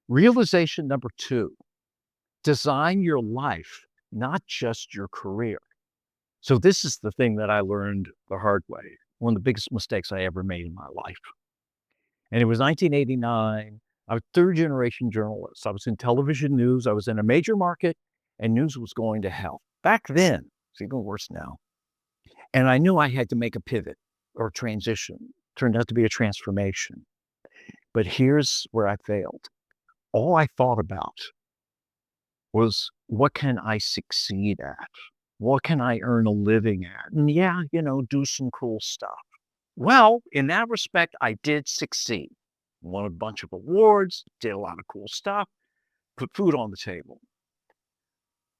Realization number two, design your life, not just your career. So this is the thing that I learned the hard way, one of the biggest mistakes I ever made in my life. And it was 1989. I was third generation journalist. I was in television news. I was in a major market and news was going to hell. Back then, it's even worse now. And I knew I had to make a pivot or transition. Turned out to be a transformation. But here's where I failed. All I thought about was what can I succeed at? What can I earn a living at? And yeah, do some cool stuff. Well, in that respect, I did succeed. Won a bunch of awards, did a lot of cool stuff, put food on the table.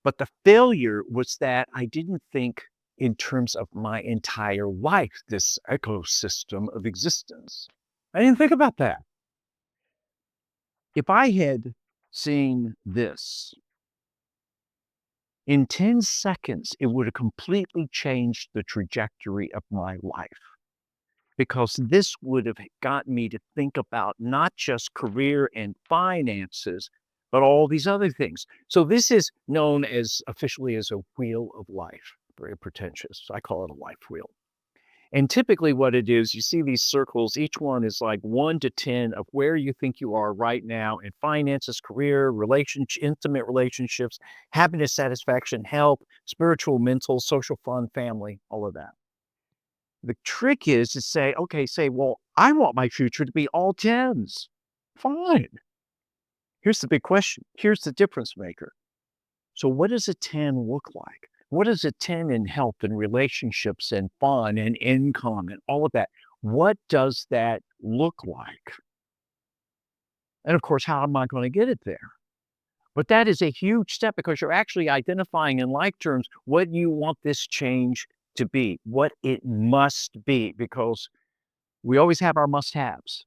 But the failure was that I didn't think in terms of my entire life, this ecosystem of existence. I didn't think about that. If I had seen this in 10 seconds, it would have completely changed the trajectory of my life because this would have gotten me to think about not just career and finances, but all these other things. So this is known as officially as a wheel of life. Very pretentious. I call it a life wheel. And typically what it is, you see these circles, each one is like 1 to 10 of where you think you are right now in finances, career, relationship, intimate relationships, happiness, satisfaction, health, spiritual, mental, social, fun, family, all of that. The trick is to say, okay, well, I want my future to be all tens. Fine. Here's the big question. Here's the difference maker. So what does a 10 look like? What is a 10 in health and relationships and fun and income and all of that? What does that look like? And of course, how am I going to get it there? But that is a huge step because you're actually identifying in life terms what you want this change to be, what it must be, because we always have our must haves.